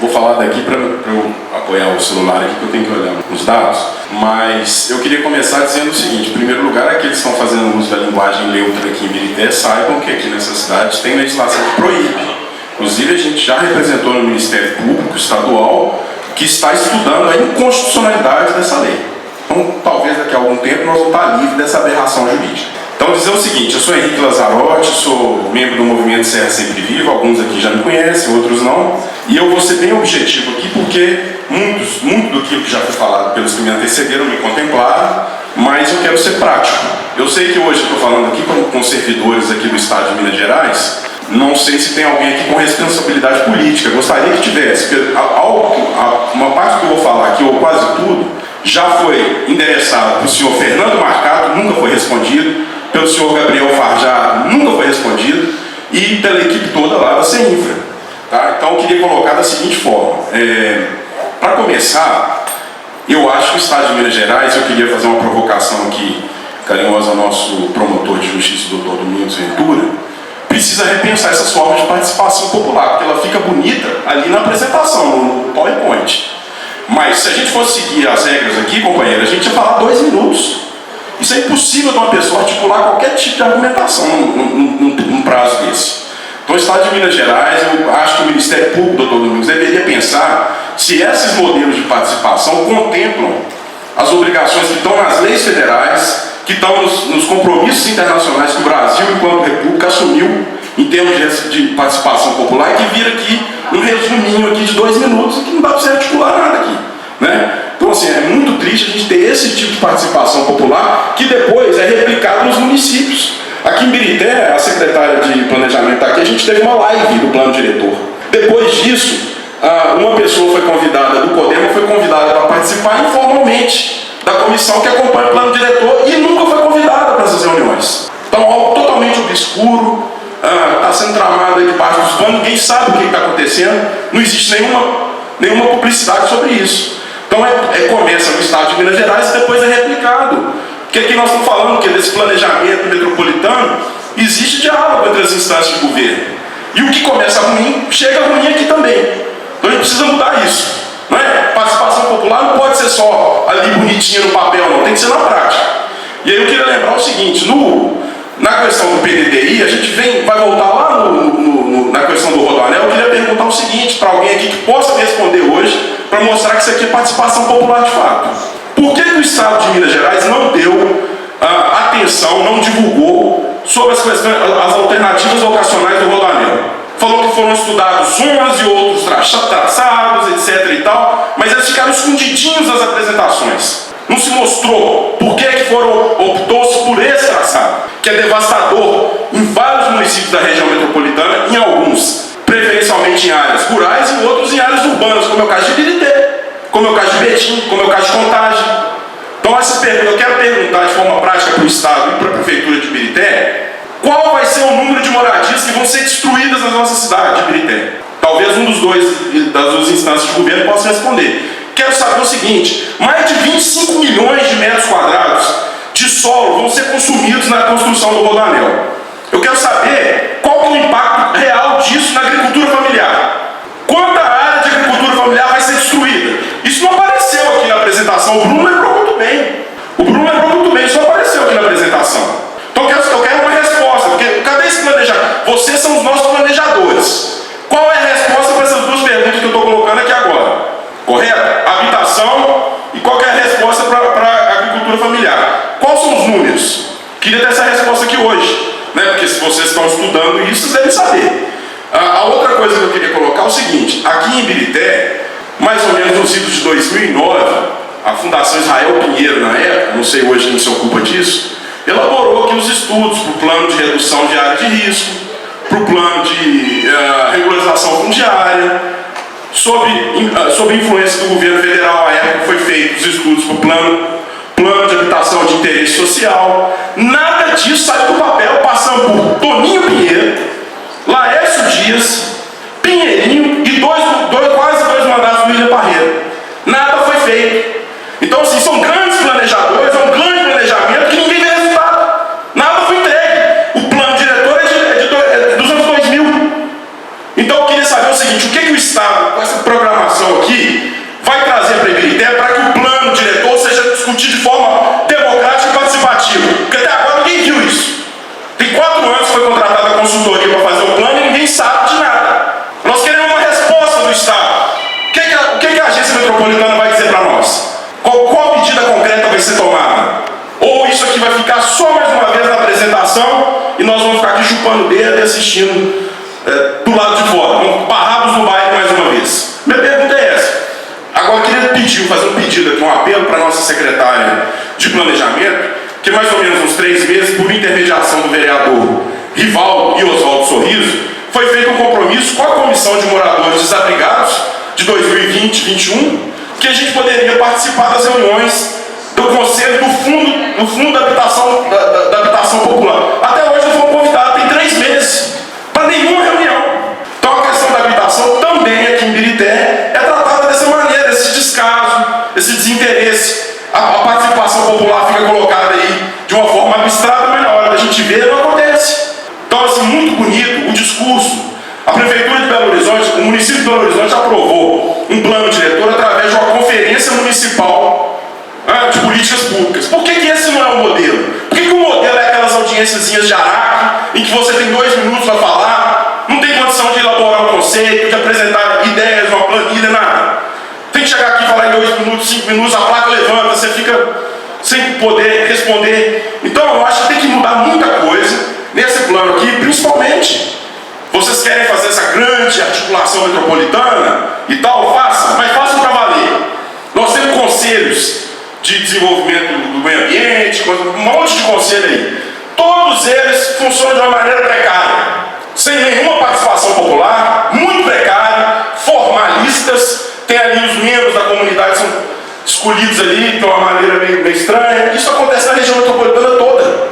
Vou falar daqui para eu apoiar o celular aqui, que eu tenho que olhar os dados. Mas eu queria começar dizendo o seguinte: em primeiro lugar, aqueles que estão fazendo uso da linguagem neutra aqui em Birité, saibam que aqui nessa cidade tem legislação que proíbe. Inclusive, a gente já representou no Ministério Público Estadual que está estudando a inconstitucionalidade dessa lei. Então, talvez daqui a algum tempo nós vamos estar livres dessa aberração jurídica. Então, dizer o seguinte: eu sou Henrique Lazzarotti, sou membro do movimento Serra Sempre Viva, alguns aqui já me conhecem, outros não, e eu vou ser bem objetivo aqui porque muito do que já foi falado pelos que me antecederam me contemplaram, mas eu quero ser prático. Eu sei que hoje eu estou falando aqui com servidores aqui do Estado de Minas Gerais, não sei se tem alguém aqui com responsabilidade política, gostaria que tivesse, porque uma parte que eu vou falar aqui, ou quase tudo, já foi endereçado para o senhor Fernando Marcato, nunca foi respondido, pelo senhor Gabriel Farjado, nunca foi respondido, e pela equipe toda lá da CEINFRA. Tá? Então eu queria colocar da seguinte forma: para começar, eu acho que o Estado de Minas Gerais, eu queria fazer uma provocação aqui carinhosa ao nosso promotor de justiça, doutor Domingos Ventura, precisa repensar essas formas de participação popular, porque ela fica bonita ali na apresentação, no PowerPoint. Mas se a gente fosse seguir as regras aqui, companheiro, a gente ia falar 2 minutos. Isso é impossível de uma pessoa articular qualquer tipo de argumentação num prazo desse. Então, o Estado de Minas Gerais, eu acho que o Ministério Público, doutor Domingos, deveria pensar se esses modelos de participação contemplam as obrigações que estão nas leis federais, que estão nos compromissos internacionais que o Brasil, enquanto república, assumiu em termos de participação popular, e que vira aqui um resuminho aqui de 2 minutos, que não dá para você articular nada aqui, né? Então, assim, é muito triste a gente ter esse tipo de participação popular que depois é replicado nos municípios. Aqui em Birité, a secretária de Planejamento está aqui, a gente teve uma live do plano diretor. Depois disso, uma pessoa foi convidada do Podemos, foi convidada para participar informalmente da comissão que acompanha o plano diretor e nunca foi convidada para essas reuniões. Então, algo totalmente obscuro, está sendo tramado aí debaixo dos panos, ninguém sabe o que está acontecendo, não existe nenhuma publicidade sobre isso. Então começa no Estado de Minas Gerais e depois é replicado. Porque aqui nós estamos falando que desse planejamento metropolitano existe diálogo entre as instâncias de governo. E o que começa ruim, chega ruim aqui também. Então a gente precisa mudar isso. Não é? Participação popular não pode ser só ali bonitinha no papel, não, tem que ser na prática. E aí eu queria lembrar o seguinte: na questão do PDDI, a gente vai voltar lá na questão do Rodoanel. Eu queria perguntar o seguinte para alguém aqui que possa me responder hoje, para mostrar que isso aqui é participação popular de fato. Por que o Estado de Minas Gerais não deu atenção, não divulgou sobre as alternativas vocacionais do Rodoanel? Falou que foram estudados umas e outros traçados, etc. e tal, mas eles ficaram escondidinhos nas apresentações. Não se mostrou por que optou-se por esse traçado, que é devastador em vários municípios da região metropolitana, em alguns, preferencialmente em áreas rurais e outros em áreas urbanas, como é o caso de Birité, como é o caso de Betim, como é o caso de Contagem. Então, eu quero perguntar de forma prática para o Estado e para a Prefeitura de Birité, qual vai ser o número de moradias que vão ser destruídas na nossa cidade de Birité? Talvez das duas instâncias de governo possa responder. Quero saber o seguinte: mais de 25 milhões de metros quadrados de solo vão ser consumidos na construção do Rodoanel. Eu quero saber qual é o impacto real disso na agricultura familiar. Quanta área de agricultura familiar vai ser destruída? Isso não apareceu aqui na apresentação. O Bruno lembrou muito bem. Isso não apareceu aqui na apresentação. Então eu quero uma resposta, porque cadê esse planejamento? Vocês são os nossos planejadores. Qual é a resposta para essas 2 perguntas que eu estou colocando aqui agora? Correto? Habitação e qual é a resposta para a agricultura familiar? Quais são os números? Queria ter essa resposta aqui hoje, né? Porque se vocês estão estudando isso, vocês devem saber. A outra coisa que eu queria colocar é o seguinte: aqui em Birité, mais ou menos nos idos de 2009, a Fundação Israel Pinheiro, na época, não sei hoje quem se ocupa disso, elaborou aqui os estudos para o plano de redução de área de risco, para o plano de regularização fundiária, sob influência do governo federal. À época foi feito os estudos para o plano de habitação de interesse social. Nada disso saiu do papel, passando por Toninho Pinheiro, Laércio Dias, Pinheirinho e quase 2 mandatos do William Parreira. Nada foi feito. Então, assim, são grandes planejadores, é um grande planejamento que ninguém vê resultado. Nada foi entregue. O plano diretor é dos anos 2000. Então, eu queria saber o seguinte: o que o Estado, com essa programação Agência Metropolitana vai dizer para nós? Qual medida concreta vai ser tomada? Ou isso aqui vai ficar só mais uma vez na apresentação e nós vamos ficar aqui chupando o dedo e assistindo do lado de fora, com barrabos no baile mais uma vez? Minha pergunta é essa. Agora eu queria fazer um pedido aqui, um apelo para a nossa secretária de Planejamento, que mais ou menos uns 3 meses, por intermediação do vereador Rivaldo e Oswaldo Sorriso, foi feito um compromisso com a Comissão de Moradores Desabrigados de 2020-21, que a gente poderia participar das reuniões do Conselho do Fundo da Habitação Popular. Até hoje não fomos convidados, tem 3 meses, para nenhuma reunião. Então a questão da habitação também aqui em Birité é tratada dessa maneira, esse descaso, esse desinteresse. A participação popular fica colocada aí de uma forma abstrata, mas na hora da gente ver não acontece. Então, assim, muito bonito o discurso. A Prefeitura de Belo Horizonte, o município de Belo Horizonte aprovou um plano diretor através de uma conferência municipal de políticas públicas. Por que esse não é o modelo? Por que o modelo é aquelas audiênciazinhas de araque, em que você tem 2 minutos para falar, não tem condição de elaborar um conceito, de apresentar ideias, uma planilha, nada? Tem que chegar aqui e falar em 2 minutos, 5 minutos, a placa levanta, você fica sem poder responder. Então eu acho que tem que mudar muita coisa nesse plano aqui, principalmente. Vocês querem fazer essa grande articulação metropolitana e tal? Façam, mas façam para valer. Nós temos conselhos de desenvolvimento do meio ambiente, um monte de conselho aí. Todos eles funcionam de uma maneira precária, sem nenhuma participação popular, muito precária, formalistas. Tem ali os membros da comunidade são escolhidos ali de uma maneira meio estranha. Isso acontece na região metropolitana toda.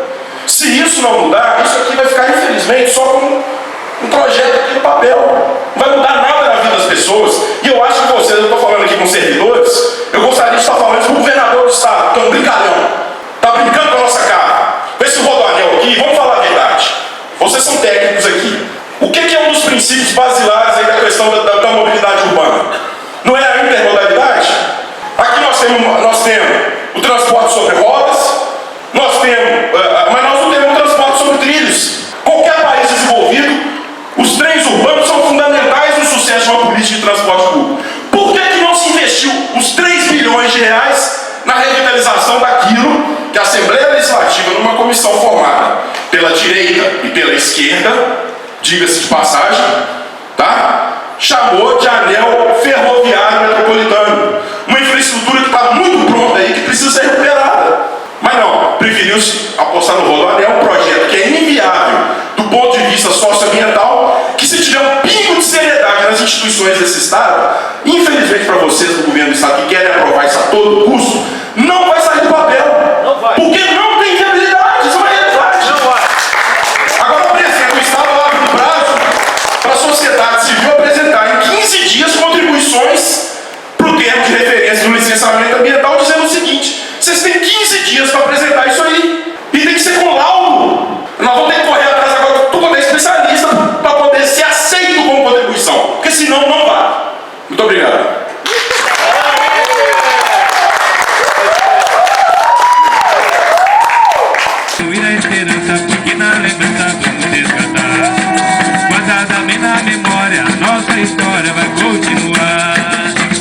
Se isso não mudar, isso aqui vai ficar, infelizmente, só como um projeto aqui no papel. Não vai mudar nada na vida das pessoas. E eu acho que vocês, eu estou falando aqui com servidores, eu gostaria de estar falando isso com o governador do estado, que é um brincalhão. Está brincando com a nossa cara. Com esse rodoanel aqui, vamos falar a verdade. Vocês são técnicos aqui. O que é um dos princípios basilares aí da questão da mobilidade urbana? Não é a intermodalidade? Aqui nós temos o transporte sobre rodas, mas nós não temos o transporte sobre trilhos. Qualquer país desenvolvido, os trens urbanos são fundamentais no sucesso de uma política de transporte público. Por que não se investiu os 3 bilhões de reais na revitalização daquilo que a Assembleia Legislativa, numa comissão formada pela direita e pela esquerda, diga-se de passagem, tá? Chamou de anel ferroviário metropolitano. Uma infraestrutura que está muito pronta aí, que precisa ser recuperada. Mas não, preferiu-se apostar no rodoanel, um projeto que é inviável do ponto de vista socioambiental, que se tiver um pingo de seriedade nas instituições desse Estado, infelizmente para vocês do governo do Estado que querem aprovar isso a todo custo, não vai sair do papel. Não vai. Porque não tem viabilidade, isso é uma realidade. Não vai. Agora o presidente do Estado abre o prazo para a sociedade civil apresentar em 15 dias contribuições para o termo de referência do licenciamento ambiental, dizendo o seguinte: vocês têm 15 dias para apresentar isso aí. E tem que ser com laudo. Nós vamos ter que correr atrás agora de todo especialista para poder ser aceito como contribuição. Porque senão não vai. Muito obrigado. Porque na lembrança vamos resgatar. Guardada bem na memória, nossa história vai continuar.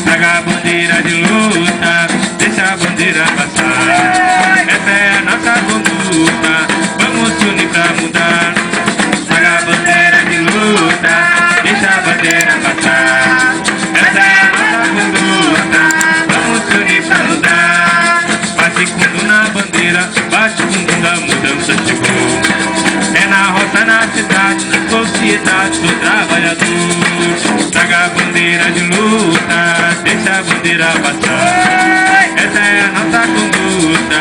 Traga a bandeira de luta, deixa a bandeira passar. Essa é a nossa conduta, vamos se unir pra mudar. Traga a bandeira de luta, deixa a bandeira passar. Essa é a nossa conduta, vamos se unir pra mudar. Bate fundo na bandeira, bate fundo da mudança chegou. É na roça, na cidade, na sociedade do trabalhador. Traga a bandeira de luta, deixa a bandeira passar. Essa é a nossa conduta,